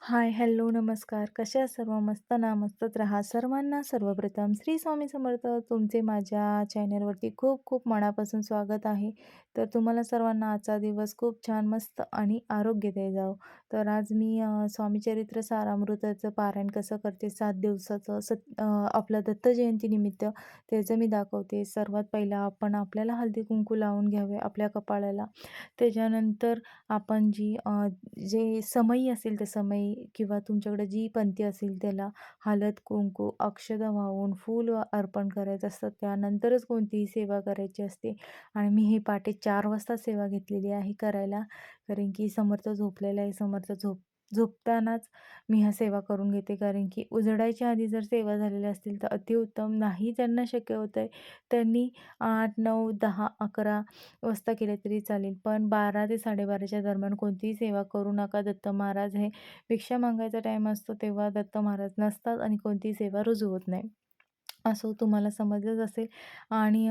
हाय, hello, नमस्कार. कशा आहात सर्व? मस्त ना? मस्तच राहा. सर्वांना सर्वप्रथम श्री स्वामी समर्थ. तुमचे माझ्या चॅनलवरती खूप खूप मनापासून स्वागत आहे. तर तुम्हाला सर्वांना आजचा दिवस खूप छान, मस्त आणि आरोग्यदायी जावो. तर आज मी स्वामीचरित्र सारामृताचं पारायण कसं करते 7 दिवसाचं आपलं दत्त जयंतीनिमित्त त्याचं मी दाखवते. सर्वात पहिला आपल्याला हळदी-कुंकू लावून घ्यावे आपल्या कपाळाला. त्याच्यानंतर आपण जे समई असेल त्या समई किंवा तुमच्याकडे जी पंथी असेल त्याला हळद, कुंकू, अक्षता वाहून फूल अर्पण करायचं असतं. त्यानंतरच कोणतीही सेवा करायची असते आणि मी ही पहाटे 4 वाजता सेवा घेतलेली आहे करायला. कारण की समर्थ झोपलेला आहे. समर्थ झोपतानाच मी ह्या सेवा करून घेते. कारण की उजेडायच्या आधी जर सेवा झालेल्या असतील तर अतिउत्तम. नाही ज्यांना शक्य होत आहे त्यांनी 8, 9, 10, 11 वाजता केले तरी चालेल. पण 12 ते 12:30च्या दरम्यान कोणतीही सेवा करू नका. दत्त महाराज हे भिक्षा मागायचा टाईम असतो तेव्हा दत्त महाराज नसतात आणि कोणतीही सेवा रुजू होत नाही. असं तुम्हाला समजलंच असेल. आणि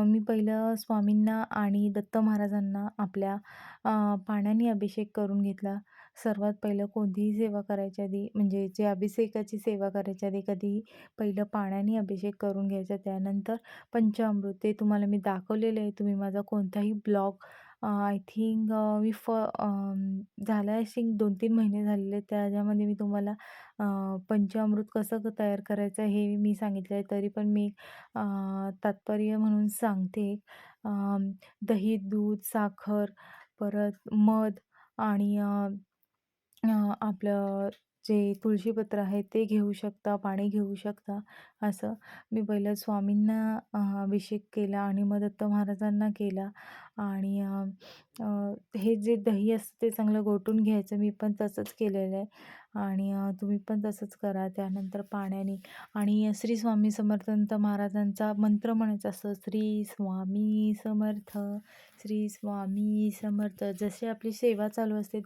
मी पहिलं स्वामींना आणि दत्त महाराजांना आपल्या पाण्याने अभिषेक करून घेतला. सर्वात पहिलं कोणतीही सेवा करायच्या आधी म्हणजे जे अभिषेकाची सेवा करायच्या आधी कधीही पहिलं पाण्याने अभिषेक करून घ्यायचा. त्यानंतर पंचामृत ते तुम्हाला मी दाखवलेलं आहे. तुम्ही माझा कोणताही ब्लॉग आय थिंक मी झाला आय थिंक 2-3 महिने झालेले त्याच्यामध्ये मी तुम्हाला पंचामृत कसं तयार करायचं हे मी सांगितलं आहे. तरी पण मी तात्पर्य म्हणून सांगते. दही, दूध, साखर, परत मध आणि अ, आपलं जे तुळशीपत्र आहे ते घेऊ शकता, पाणी घेऊ शकता. असं मी पहिलं स्वामींना अभिषेक केला आणि मग दत्त महाराजांना केला. आणि हे जे दही असतं ते चांगलं घोटून घ्यायचं. मी पण तसंच केलेलं आहे आणि तुम्ही पण तसंच करा. त्यानंतर पाण्याने आणि श्री स्वामी समर्थ महाराजांचा मंत्र म्हणायचा असतो. श्री स्वामी समर्थ, श्री स्वामी समर्थ. जशी आपली सेवा चालू असते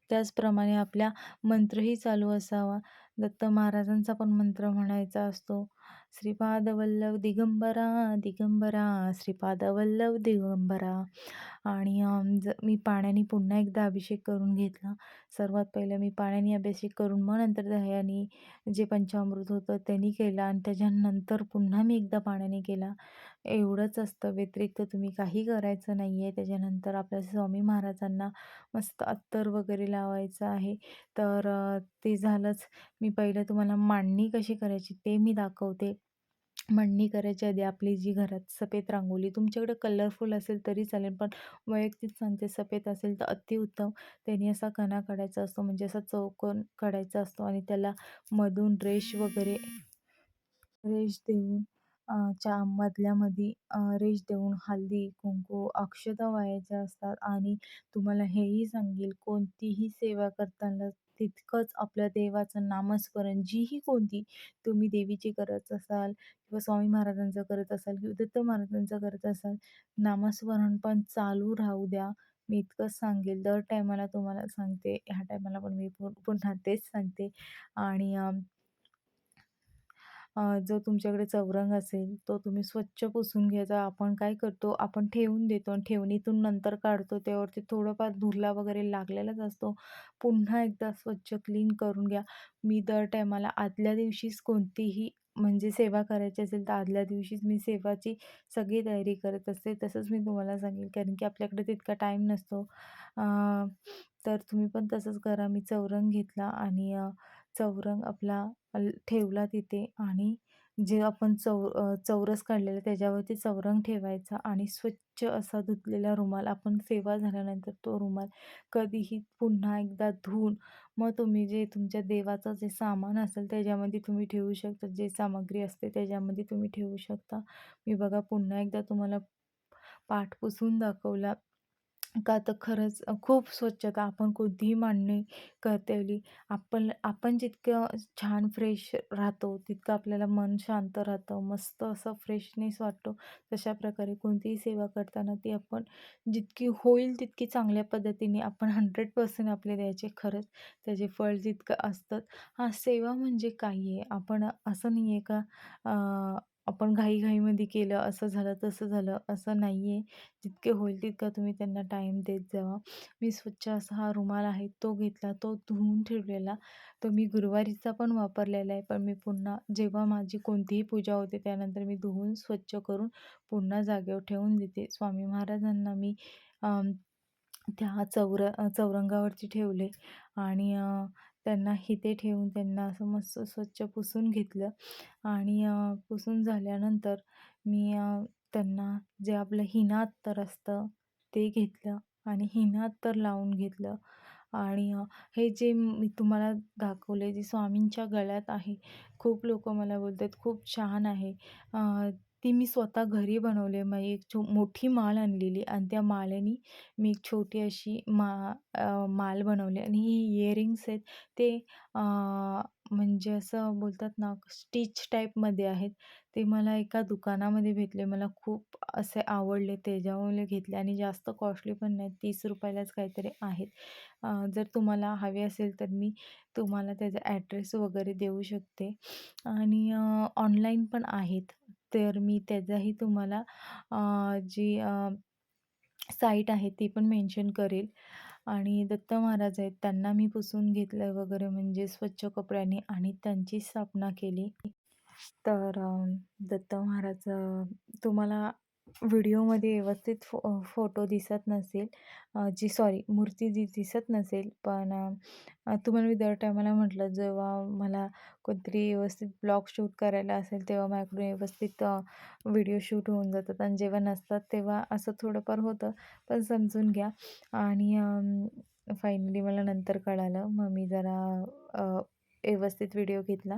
त्याचप्रमाणे आपला मंत्रही चालू असावा. दत्त महाराजांचा पण मंत्र म्हणायचा असतो. श्रीपाद वल्लभ दिगंबरा दिगंबरा, श्रीपाद वल्लभ दिगंबरा. आणि मी पाण्याने पुन्हा एकदा अभिषेक करून घेतला. सर्वात पहिलं मी पाण्याने अभिषेक करून मग नंतर दह्याने जे पंचामृत होतं त्यांनी केला आणि त्याच्यानंतर पुन्हा मी एकदा पाण्याने केला. एवढंच असतं, व्यतिरिक्त तुम्ही काही करायचं नाही आहे. त्याच्यानंतर आपल्या स्वामी महाराजांना मस्त अत्तर वगैरे लावायचं आहे. तर ते झालंच. मी पहिलं तुम्हाला मांडणी कशी करायची ते मी दाखवते. मांडणी करायच्या आधी आपली जी घरात सफेद रांगोळी तुमच्याकडे कलरफुल असेल तरी चालेल, पण वैयक्तिक सांगते सफेद असेल तर अतिउत्तम. त्याने असा कणा काढायचा असतो म्हणजे असा चौकोन काढायचा असतो आणि त्याला मधून रेष देऊन मधल्यामध्ये रेष देऊन हळदी, कुंकू, अक्षता वाहायच्या असतात. आणि तुम्हाला हेही सांगेल कोणतीही सेवा करताना तितकंच आपल्या देवाचं नामस्मरण जीही कोणती तुम्ही देवीची करत असाल किंवा स्वामी महाराजांचं करत असाल किंवा दत्त महाराजांचं करत असाल, नामस्मरण पण चालू राहू द्या. मी इतकंच सांगेल. दर टायमाला तुम्हाला सांगते, ह्या टायमाला पण मी पुन्हा तेच सांगते. आणि जो तुमच्याकडे चौरंग असेल तो तुम्ही स्वच्छ पुसून घ्यायचा. आपण काय करतो, आपण ठेवून देतो आणि ठेवणीतून नंतर काढतो त्यावरती थोडंफार धुरला वगैरे लागलेलाच असतो. पुन्हा एकदा स्वच्छ क्लीन करून घ्या. मी दर टायमाला आदल्या दिवशीच कोणतीही म्हणजे सेवा करायची असेल तर आदल्या दिवशीच मी सेवाची सगळी तयारी करत असते. तसंच मी तुम्हाला सांगेल कारण की आपल्याकडे तितका टाईम नसतो. तर तुम्ही पण तसंच करा. मी चौरंग घेतला आणि चौरंग आपला ठेवला तिथे आणि जे आपण चौरस काढलेला त्याच्यावरती चौरंग ठेवायचा आणि स्वच्छ असा धुतलेला रुमाल आपण सेवा झाल्यानंतर तो रुमाल कधीही पुन्हा एकदा धुवून मग तुम्ही जे तुमच्या देवाचं जे सामान असेल त्याच्यामध्ये तुम्ही ठेवू शकता. जे सामग्री असते त्याच्यामध्ये तुम्ही ठेवू शकता. मी बघा पुन्हा एकदा तुम्हाला पाठ पुसून दाखवला. का तर खरंच खूप स्वच्छता आपण कोणतीही मांडणी करतेवेळी आपण जितकं छान फ्रेश राहतो, तितकं आपल्याला मन शांत राहतं. मस्त असं फ्रेशनेस वाटतो. तशा प्रकारे कोणतीही सेवा करताना ती आपण जितकी होईल तितकी चांगल्या पद्धतीने आपण 100% आपले द्यायचे. खरंच त्याचे फळ जितकं असतं. हां, सेवा म्हणजे काय आहे? आपण असं नाही आहे का आपण घाईघाईमध्ये केलं, असं झालं, तसं झालं, असं नाही आहे. जितके होईल तितका तुम्ही त्यांना टाईम देत जावा. मी स्वच्छ असा हा रुमाल आहे तो घेतला, तो धुवून ठेवलेला. तो मी गुरुवारीचा पण वापरलेला आहे. पण मी पुन्हा जेव्हा माझी कोणतीही पूजा होते त्यानंतर मी धुवून स्वच्छ करून पुन्हा जागेवर ठेवून देते. स्वामी महाराजांना मी त्या चौरंगावरती ठेवले आणि त्यांना इथे ठेवून त्यांना असं मस्त स्वच्छ पुसून घेतलं आणि पुसून झाल्यानंतर मी त्यांना जे आपलं हिना अत्तर असतं ते घेतलं आणि हिना अत्तर लावून घेतलं आणि हे जे मी तुम्हाला दाखवले जे स्वामींच्या गळ्यात आहे, खूप लोकं मला बोलतात खूप छान आहे. ती मी स्वतः घरी बनवली. मग एक मोठी माळ आणलेली आणि त्या माळेने मी एक छोटी अशी माळ बनवली आणि ही इयरिंग्स आहेत ते अ, म्हणजे असं बोलतात ना स्टिच टाईपमध्ये आहेत. ते मला एका दुकानामध्ये भेटले. मला खूप असे आवडले त्याच्यामुळे घेतले आणि जास्त कॉस्टली पण नाहीत. ₹30लाच काहीतरी आहेत. जर तुम्हाला हवे असेल तर मी तुम्हाला त्याचा ॲड्रेस वगैरे देऊ शकते आणि ऑनलाईन पण आहेत. तर मी त्याचाही तुम्हाला जी साईट आहे ती पण मेन्शन करेल आणि दत्त महाराज आहेत त्यांना मी पुसून घेतलं वगैरे म्हणजे स्वच्छ कपड्याने आणि त्यांची स्थापना केली. तर दत्त महाराज तुम्हाला व्हिडिओमध्ये व्यवस्थित फोटो दिसत नसेल सॉरी मूर्ती दिसत नसेल पण तुम्हाला मी दर टायमाला म्हटलं जेव्हा मला कोणतरी व्यवस्थित ब्लॉग शूट करायला असेल तेव्हा माझ्याकडून व्यवस्थित व्हिडिओ शूट होऊन जातात आणि जेव्हा नसतात तेव्हा असं थोडंफार होतं पण समजून घ्या आणि फायनली मला नंतर कळालं मग मी जरा व्यवस्थित व्हिडिओ घेतला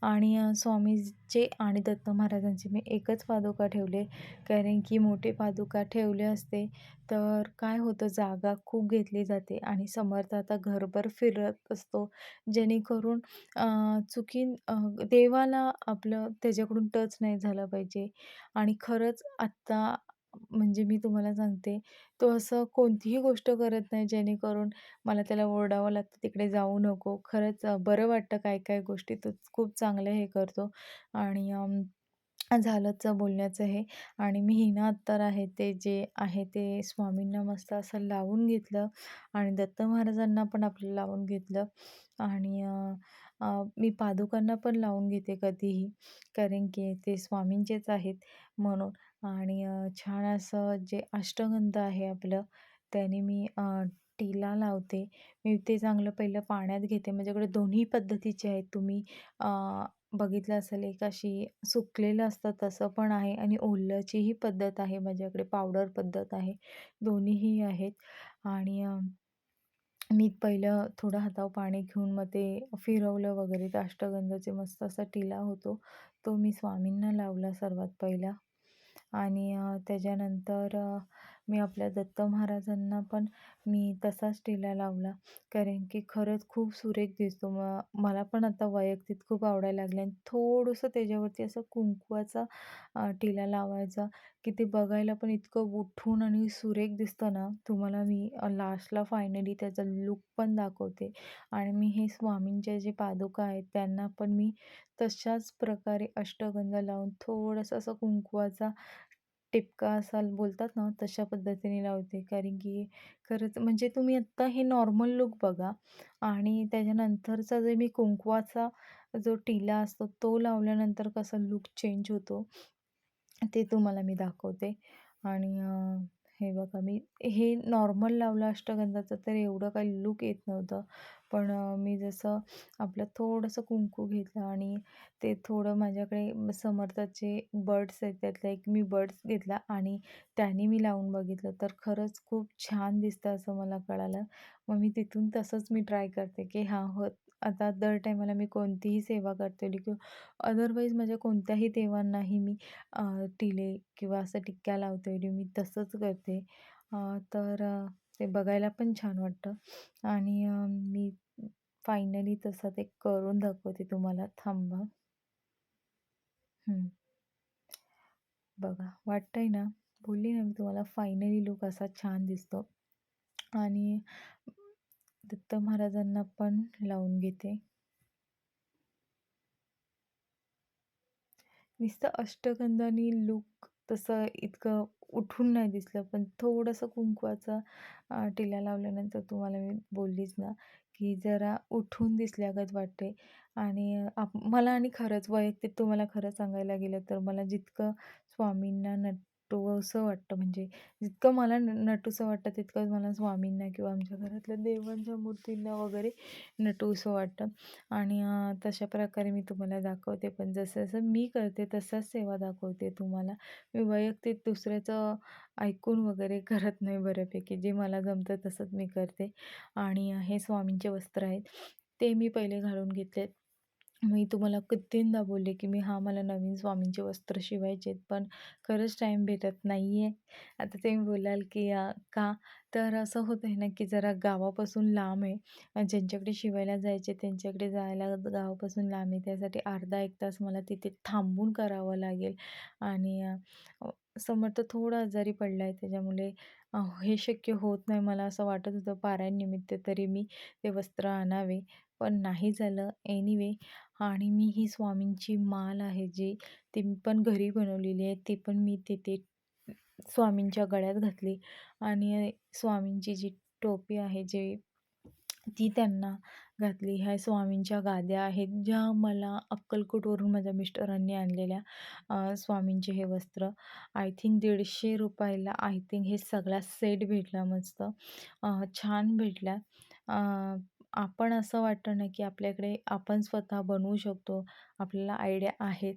आणि स्वामीचे आणि दत्त महाराजांचे मी एकच पादुका ठेवले कारण की मोठे पादुका ठेवले असते तर काय होतं जागा खूप घेतली जाते आणि समर्थ आता घरभर फिरत असतो जेणेकरून देवाला आपलं त्याच्याकडून टच नाही झाला पाहिजे आणि खरंच आत्ता म्हणजे मी तुम्हाला सांगते तो असं कोणतीही गोष्ट करत नाही जेणेकरून मला त्याला ओरडावं लागतं तिकडे जाऊ नको. खरंच बरं वाटतं काही-काही गोष्टी तो खूप चांगलं हे करतो आणि झालंच बोलण्याचं हे आणि मी हिना अत्तर आहे ते जे आहे ते स्वामींना मस्त असं लावून घेतलं आणि दत्त महाराजांना पण आपलं लावून घेतलं आणि मी पादुकांना पण लावून घेते कधीही कारण की ते स्वामींचेच आहेत म्हणून आणि छान असं जे अष्टगंध आहे आपलं त्याने मी टिला लावते. मी ते चांगलं पहिलं पाण्यात घेते. माझ्याकडे दोन्ही पद्धतीचे आहेत. तुम्ही बघितलं असेल एक अशी सुकलेलं असतं तसं पण आहे आणि ओल्याचीही पद्धत आहे माझ्याकडे पावडर पद्धत आहे. दोन्हीही आहेत आणि मी पहिलं थोडं हातावर पाणी घेऊन मग ते फिरवलं वगैरे तर अष्टगंधाचे मस्त असा टिला होतो. तो मी स्वामींना लावला सर्वात पहिला आणि त्याच्यानंतर मी आपल्या दत्त महाराजांना पण मी तसाच टिला लावला. कारण की खरंच खूप सुरेख दिसतो. मला पण आता वैयक्तिक खूप आवडायला लागले आणि थोडंसं त्याच्यावरती असं कुंकवाचा टिला लावायचा, की ते बघायला पण इतकं उठून आणि सुरेख दिसतं ना, तुम्हाला मी लास्टला फायनली त्याचा लूक पण दाखवते. आणि मी हे स्वामींच्या जे पादुका आहेत त्यांना पण मी तशाच प्रकारे अष्टगंध लावून थोडंसं असं कुंकवाचा टिपका असा बोलतात ना, तशा पद्धतीने लावते. कारण की खरंच म्हणजे तुम्ही आत्ता हे नॉर्मल लूक बघा आणि त्याच्यानंतरचा जे मी कुंकवाचा जो टिला असतो तो लावल्यानंतर कसा लूक चेंज होतो, ते तुम्हाला मी दाखवते. आणि हे बघा मी हे नॉर्मल लावलं अष्टगंधाचं तर एवढं काही लूक येत नव्हतं. पण मी जसं आपलं थोडंसं कुंकू घेतलं आणि ते थोडं माझ्याकडे समर्थाचे बड्स आहेत त्यातला एक मी बड्स घेतला आणि त्याने मी लावून बघितलं तर खरंच खूप छान दिसतं असं मला कळालं. मग मी तिथून तसंच मी ट्राय करते की हां, हो आता दर टाईमाला मी कोणतीही सेवा करते किंवा अदरवाईज माझ्या कोणत्याही देवांनाही मी टिले किंवा असं टिक्क्या लावते वेळी मी तसंच करते. तर ते बघायला पण छान वाटतं आणि मी फायनली तसं ते करून दाखवते तुम्हाला. थांबा. हं. बघा वाटतंय ना? बोलली ना मी तुम्हाला फायनली लूक असा छान दिसतो आणि दत्त महाराजांना पण लावून घेते. नुसतं अष्टगंधानी लूक तसं इतकं उठून नाही दिसलं, पण थोडंसं कुंकवाचा टिळा लावल्यानंतर तुम्हाला मी बोललीच ना, की जरा उठून दिसल्यागत वाटते. आणि मला आणि खरंच वैयक्तिक तुम्हाला खरं सांगायला गेलं तर मला जितकं स्वामींना नटवंसं वाटतं, म्हणजे जितकं मला नटूसं वाटतं तितकंच मला स्वामींना किंवा आमच्या घरातल्या देवांच्या मूर्तींना वगैरे नटूसं वाटतं. आणि तशा प्रकारे मी तुम्हाला दाखवते. पण जसं-जसं मी करते तसाच सेवा दाखवते तुम्हाला. मी वैयक्तिक दुसऱ्याचं ऐकून वगैरे करत नाही बऱ्यापैकी. जे मला जमतं तसंच मी करते. आणि हे स्वामींचे वस्त्र आहेत. ते मी पहिले घालून घेतलेत. मी तुम्हाला कितींदा बोलले, की मला नवीन स्वामींचे वस्त्र शिवायचे आहेत, पण खरंच टाईम भेटत नाही आहे. आता तुम्ही बोलाल, की का? तर असं होतं आहे ना, की जरा गावापासून लांब आहे. ज्यांच्याकडे शिवायला जायचे त्यांच्याकडे जायला गावापासून लांब आहे. त्यासाठी अर्धा 1 तास मला तिथे थांबून करावं लागेल. आणि समर्थ थोडा आजारी पडला आहे, त्याच्यामुळे हे शक्य होत नाही. मला असं वाटत होतं पारायणनिमित्त तरी मी ते वस्त्र आणावे, पण नाही झालं. एनिवे, आणि मी ही स्वामींची माळ आहे जी ती मी पण घरी बनवलेली आहे. ती पण मी तिथे स्वामींच्या गळ्यात घातली. आणि स्वामींची जी टोपी आहे जे ती त्यांना घातली. ह्या स्वामींच्या गाद्या आहेत, ज्या मला अक्कलकोटवरून माझ्या मिस्टरांनी आणलेल्या. स्वामींचे हे वस्त्र आय थिंक ₹150 ला आय थिंक हे सगळा सेट भेटला मस्त. छान भेटला. आपण असं वाटतं ना, की आपल्याकडे आपण स्वतः बनवू शकतो. आपल्याला आयडिया आहेत.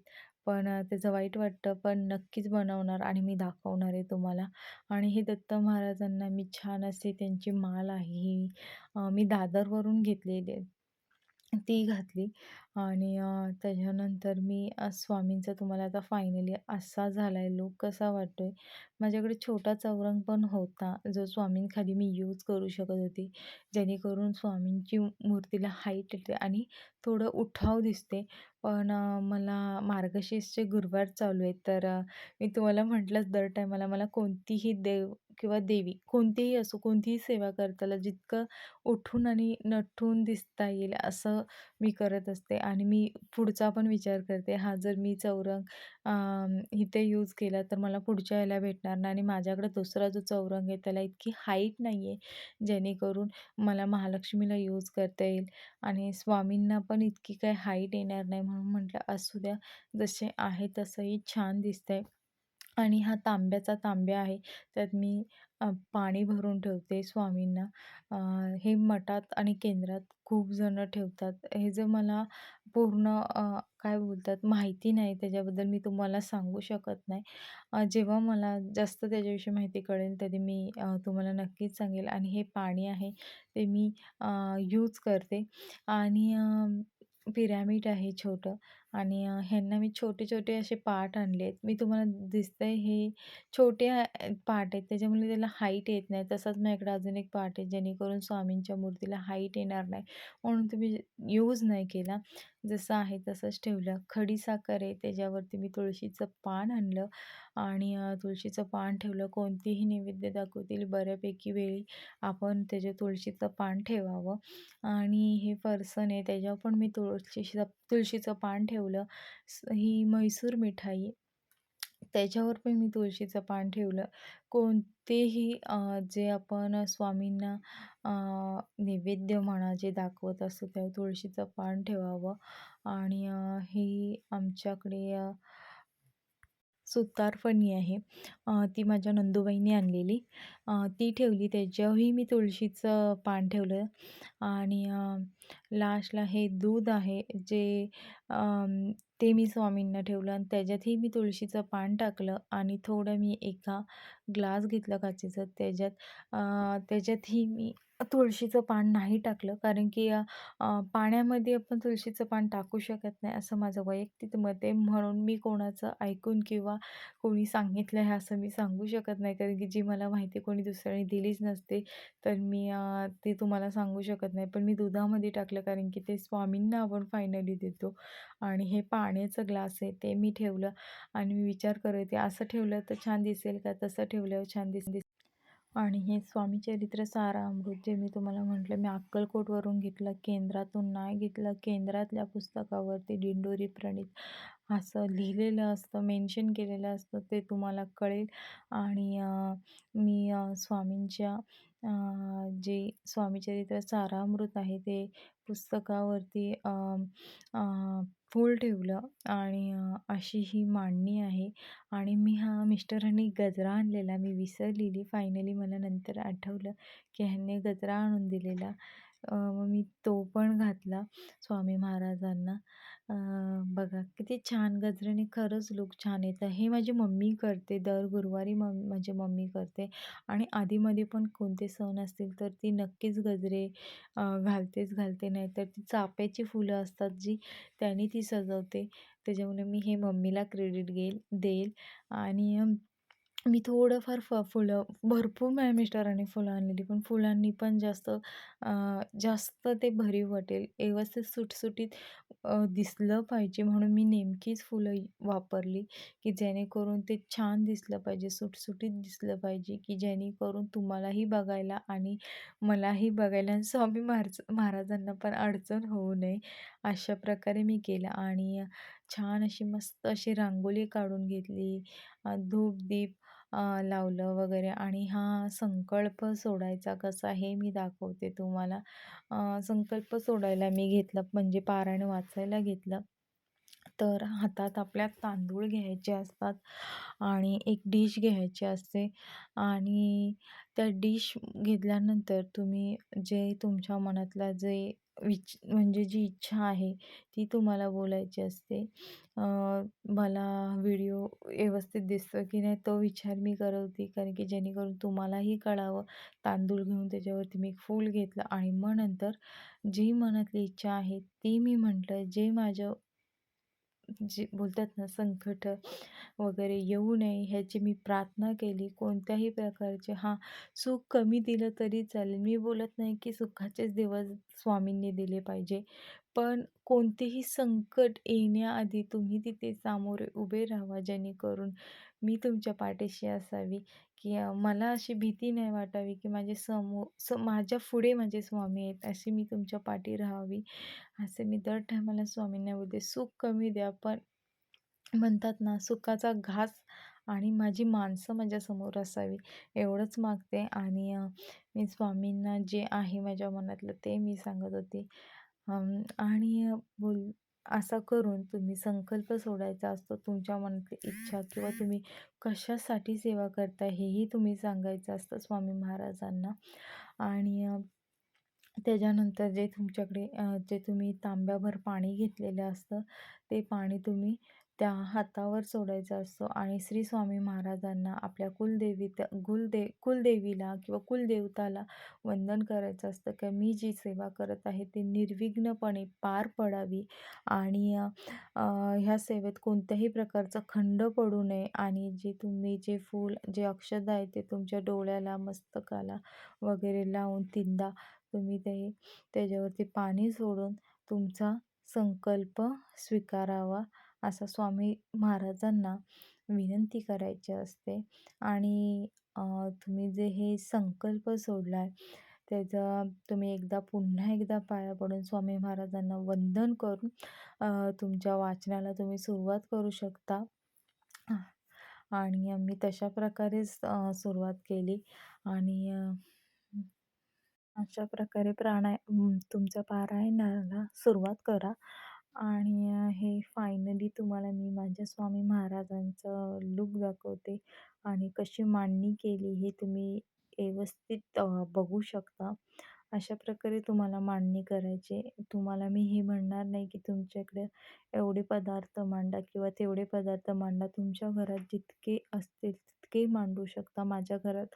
पण त्याचं वाईट वाटतं. पण नक्कीच बनवणार आणि मी दाखवणार आहे तुम्हाला. आणि हे दत्त महाराजांना मी छान असे त्यांची माळ आहे ही मी दादरवरून घेतलेली आहे. ती घातली. आणि त्याच्यानंतर मी स्वामींचा तुम्हाला आता फायनली असा झाला आहे लूक कसा वाटतोय. माझ्याकडे छोटा चौरंग पण होता, जो स्वामींखाली मी यूज करू शकत होते. जेणेकरून स्वामींची मूर्तीला हाईट येते आणि थोडं उठाव दिसते. पण मला मार्गशीर्षचे गुरुवार चालू आहेत, तर मी तुम्हाला म्हटलंच दर टायमाला मला कोणतीही देव किंवा देवी कोणतीही असो, कोणतीही सेवा करताना जितकं उठून आणि नटून दिसता येईल असं मी करत असते. आणि मी पुढचा पण विचार करते, हा जर मी चौरंग इथे यूज केला तर मला पुढच्या याला भेटणार नाही. आणि माझ्याकडे दुसरा जो चौरंग आहे त्याला इतकी हाईट नाही आहे, जेणेकरून मला महालक्ष्मीला यूज करता येईल. आणि स्वामींना पण इतकी काही हाईट येणार नाही, म्हणून म्हटलं असू द्या, जसे आहे तसंही छान दिसतंय. आणि हा तांब्याचा तांब्या आहे. त्यात मी पाणी भरून ठेवते स्वामींना. अ, हे मठात आणि केंद्रात खूप जणं ठेवतात. हे जे मला पूर्ण काय बोलतात माहिती नाही, त्याच्याबद्दल मी तुम्हाला सांगू शकत नाही. जेव्हा मला जास्त त्याच्याविषयी माहिती कळेल तरी मी तुम्हाला नक्कीच सांगेल. आणि हे पाणी आहे ते मी यूज करते. आणि पिरॅमिड आहे छोटं. आणि ह्यांना मी छोटे-छोटे असे पाट आणलेत. मी तुम्हाला दिसतंय हे छोटे पाट आहेत, त्याच्यामुळे त्याला हाईट येत नाही. तसाच माझ्याकडे अजून एक पाट आहे, जेणेकरून स्वामींच्या मूर्तीला हाईट येणार नाही, म्हणून तो मी यूज नाही केला. जसं आहे तसंच ठेवलं. खडीसाखर आहे, त्याच्यावरती मी तुळशीचं पान आणलं आणि तुळशीचं पान ठेवलं. कोणतीही नैवेद्य दाखवतील बऱ्यापैकी वेळी आपण त्याचे तुळशीचं पान ठेवावं. आणि हे फरसाण आहे, त्याच्यावर पण मी तुळशीचं पान ठेवलं. ही म्हैसूर मिठाई, त्याच्यावर पण मी तुळशीचं पान ठेवलं. कोणतेही जे आपण स्वामींना अ, नैवेद्य म्हणा जे दाखवत असतो त्यावर तुळशीचं पान ठेवावं. आणि ही आमच्याकडे सुतारफणी आहे. ती माझ्या नंदूबाईंनी आणलेली. ती ठेवली, त्याच्यावरही मी तुळशीचं पान ठेवलं. आणि लास्टला हे दूध आहे जे ते मी स्वामींना ठेवलं आणि त्याच्यातही मी तुळशीचं पान टाकलं. आणि थोडं मी एका ग्लास घेतला काचेचा, त्याच्यातही मी तुळशीचं पान नाही टाकलं, कारण की पाण्यामध्ये आपण तुळशीचं पान टाकू शकत नाही असं माझं वैयक्तिक मत आहे. म्हणून मी कोणाचं ऐकून किंवा कोणी सांगितलं आहे असं मी सांगू शकत नाही, कारण की जी मला माहिती कोणी दुसऱ्याने दिलीच नसते, तर मी ते तुम्हाला सांगू शकत नाही. पण मी दुधामध्ये टाकलं, कारण की ते स्वामींना आपण फायनली देतो. आणि हे पाण्याचं ग्लास आहे ते मी ठेवलं. आणि मी विचार करत होते, असं ठेवलं तर छान दिसेल का, तसं ठेवल्यावर छान दिसेल. आणि हे स्वामी चरित्र सारामृत जे मी तुम्हाला म्हटलं, मी अक्कलकोटवरून घेतलं, केंद्रातून नाही घेतलं. केंद्रातल्या पुस्तकावरती दिंडोरी प्रणीत असं लिहिलेलं असतं, मेन्शन केलेलं असतं, ते तुम्हाला कळेल. आणि मी स्वामींच्या जे स्वामीचरित्र सारामृत आहे ते पुस्तकावरती फूल ठेवलं आणि अशी ही मांडणी आहे. आणि मी मिस्टरांनी गजरा आणलेला, मी विसरलेली. फायनली मला नंतर आठवलं की ह्यांनी गजरा आणून दिलेला. मग मी तो पण घातला स्वामी महाराजांना. बघा किती छान गजऱ्याने खरंच लूक छान येतं. हे माझी मम्मी करते, दर गुरुवारी माझी मम्मी करते. आणि आधीमध्ये पण कोणते सण असतील तर ती नक्कीच गजरे घालतेच घालते. नाहीतर ती चाफ्याची फुलं असतात जी, त्याने ती सजवते. त्याच्यामुळे मी हे मम्मीला क्रेडिट देईल. आणि मी थोडंफार फुलं भरपूर माझ्या मिस्टरांनी फुलं आणलेली, पण फुलांनी पण जास्त ते भरीव वाटेल, व्यवस्थित सुटसुटीत दिसलं पाहिजे म्हणून मी नेमकीच फुलं वापरली, की जेणेकरून ते छान दिसलं पाहिजे, सुटसुटीत दिसलं पाहिजे, की जेणेकरून तुम्हालाही बघायला आणि मलाही बघायला आणि स्वामी महाराजांना पण अडचण होऊ नये, अशा प्रकारे मी केलं. आणि छान अशी मस्त अशी रांगोळी काढून घेतली, धूप-दीप लावलं वगैरे. आणि हा संकल्प सोडायचा कसा हे मी दाखवते तुम्हाला. संकल्प सोडायला मी घेतलं म्हणजे पारायण वाचायला घेतलं. तर हातात आपल्या तांदूळ घ्यायचे असतात आणि एक डिश घ्यायची असते. आणि त्या डिश घेतल्यानंतर तुम्ही जे तुमच्या मनातला जे म्हणजे जी इच्छा आहे ती तुम्हाला बोलायची असते. मला व्हिडिओ व्यवस्थित दिसतो की नाही तो विचार मी करत होती, कारण की जेणेकरून तुम्हालाही कळावं. तांदूळ घेऊन त्याच्यावरती मी एक फूल घेतलं आणि मग नंतर जी मनातली इच्छा आहे ती मी म्हटलं. जे माझं जे बोलतात ना संकट वगैरे येऊ नये ह्याची मी प्रार्थना केली. कोणत्याही प्रकारचे सुख कमी दिलं तरी चालेल. मी बोलत नाही की सुखाचेच दिवस स्वामींनी दिले पाहिजे. पण कोणतेही संकट येण्याआधी तुम्ही तिथे सामोरे उभे राहावा, जेणेकरून मी तुमच्या पाठीशी असावी, की मला अशी भीती नाही वाटावी, की माझ्या पुढे माझे स्वामी आहेत, अशी मी तुमच्या पाठी राहावी. असे मी दर टायमाला स्वामींना बोलते. सुख कमी द्या, पण म्हणतात ना सुखाचा घास आणि माझी माणसं माझ्यासमोर असावी, एवढंच मागते. आणि मी स्वामींना जे आहे माझ्या मनातलं ते मी सांगत होते. आणि असं करून तुम्ही संकल्प सोडायचा असतो. तुमच्या मनातली इच्छा किंवा तुम्ही कशासाठी सेवा करताय हेही तुम्ही सांगायचं असतं स्वामी महाराजांना. आणि त्याच्यानंतर जे तुमच्याकडे जे तुम्ही तांब्याभर पाणी घेतलेलं असतं, ते पाणी तुम्ही त्या हातावर सोडायचं असतं आणि श्री स्वामी महाराजांना आपल्या कुलदेवीला किंवा कुलदेवताला वंदन करायचं असतं, की मी जी सेवा करत आहे ती निर्विघ्नपणे पार पडावी. आणि ह्या सेवेत कोणत्याही प्रकारचा खंड पडू नये. आणि जे फूल जे अक्षदा आहे ते तुमच्या डोळ्याला, मस्तकाला वगैरे लावून तीनदा तुम्ही त्याच्यावरती पाणी सोडून तुमचा संकल्प स्वीकारावा, असा स्वामी महाराजांना विनंती करायची असते. आणि तुम्ही जे हे संकल्प सोडलाय त्याचा तुम्ही पुन्हा एकदा पाया पडून स्वामी महाराजांना वंदन करून तुमच्या वाचनाला तुम्ही सुरुवात करू शकता. आणि मी तशा प्रकारेच सुरुवात केली. आणि अशा प्रकारे तुमच्या पारायणाला सुरुवात करा. आणि हे फायनली तुम्हाला मी माझ्या स्वामी महाराजांचं लूक दाखवते आणि कशी मांडणी केली हे तुम्ही व्यवस्थित बघू शकता. अशा प्रकारे तुम्हाला मांडणी करायची. तुम्हाला मी हे म्हणणार नाही की तुमच्याकडे एवढे पदार्थ मांडा किंवा तेवढे पदार्थ मांडा. तुमच्या घरात जितके असतील तितके मांडू शकता. माझ्या घरात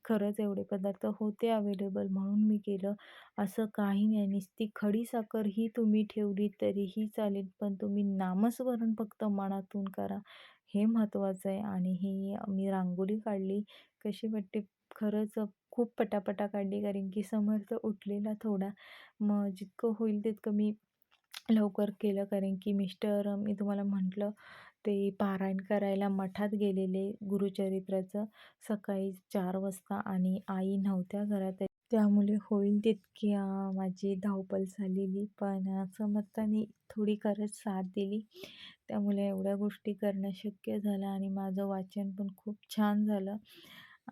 खरंच एवढे पदार्थ होते अवेलेबल म्हणून मी केलं. असं काही नाही, नुसती खडीसाखर ही तुम्ही ठेवली तरीही चालेल, पण तुम्ही नामस्मरण फक्त मनातून करा, हे महत्त्वाचं आहे. आणि ही मी रांगोळी काढली. कशी वाटते? खरंच खूप पटापटा काढली, कारण की समर्थ उठलेला थोडा. मग जितकं होईल तितकं मी लवकर केलं, कारण की मी तुम्हाला म्हटलं ते पारायण करायला मठात गेलेले गुरुचरित्राचं सकाळी 4 वाजता आणि आई नव्हत्या घरात. त्यामुळे होईल तितकी माझी धावपळ झालेली. पण समर्थांनी थोडी खरंच साथ दिली. त्यामुळे एवढ्या गोष्टी करणं शक्य झालं आणि माझं वाचन पण खूप छान झालं.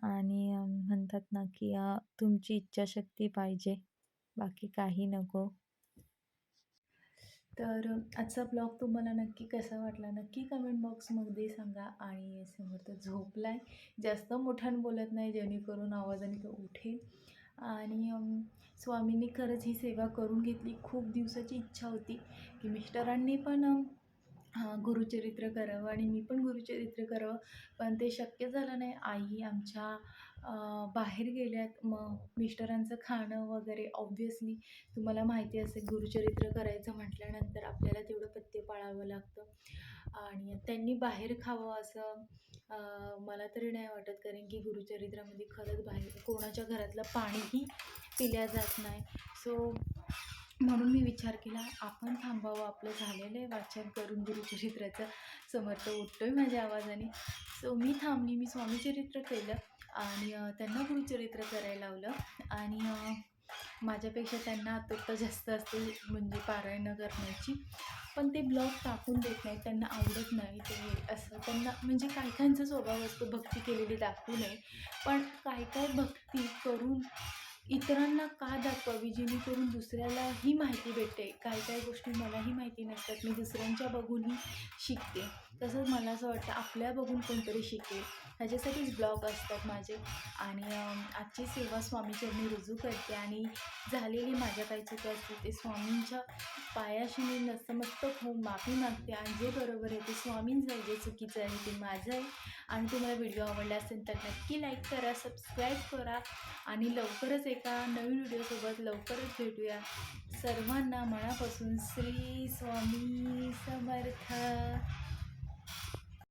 आणि म्हणतात ना, की तुमची इच्छाशक्ती पाहिजे, बाकी काही नको. तर आजचा ब्लॉग तुम्हाला नक्की कसा वाटला नक्की कमेंट बॉक्समध्ये सांगा. आणि समर्थ झोपलाय, जास्त मोठ्यानं बोलत नाही जेणेकरून आवाजाने तो उठेल. आणि स्वामींनी खरंच ही सेवा करून घेतली. खूप दिवसाची इच्छा होती की मिस्टरांनी पण गुरुचरित्र करावं आणि मी पण गुरुचरित्र करावं, पण ते शक्य झालं नाही. आई आमच्या बाहेर गेल्यात. मग मिस्टरांचं खाणं वगैरे ऑब्व्हियसली तुम्हाला माहिती असेल, गुरुचरित्र करायचं म्हटल्यानंतर आपल्याला तेवढं पथ्य पाळावं लागतं आणि त्यांनी बाहेर खावं असं मला तरी नाही वाटत. कारण की गुरुचरित्रामध्ये खरंच बाहेर कोणाच्या घरातलं पाणीही पिल्या जात नाही. सो म्हणून मी विचार केला आपण थांबावं, आपलं झालेलं आहे वाचन करून गुरुचरित्राचं. समर्थ उठतोय माझ्या आवाजाने. सो मी थांबली, मी स्वामीचरित्र केलं आणि त्यांना गुरुचरित्र करायला लावलं. आणि माझ्यापेक्षा त्यांना आतुरता जास्त असते म्हणजे पारायण करण्याची, पण ते ब्लॉग टाकून देत नाही, त्यांना आवडत नाही ते असं. त्यांना म्हणजे काही काहींचा स्वभाव असतो भक्ती केलेली दाखवू नये, पण काय भक्ती करून इतरांना का दाखवावी जेणेकरून दुसऱ्यालाही माहिती भेटते. काही गोष्टी मलाही माहिती नसतात, मी दुसऱ्यांच्या बघूनही शिकते. तसंच मला असं वाटतं आपल्या बघून कोणतरी शिकेल, ह्याच्यासाठीच ब्लॉग असतात माझे. आणि आजची सेवा स्वामीचरणी रुजू करते आणि झालेली माझ्या काही चुका असतील ते स्वामींच्या पायाशी मी नतमस्तक होऊन माफी मागते. आणि जे बरोबर आहे ते स्वामींचं आहे, जे चुकीचं आहे ते माझं आहे. आणि तुम्हाला व्हिडिओ आवडला असेल तर नक्की लाईक करा, सबस्क्राईब करा आणि लवकरच एका नवीन व्हिडिओसोबत लवकरच भेटूया. सर्वांना मनापासून श्री स्वामी समर्थ.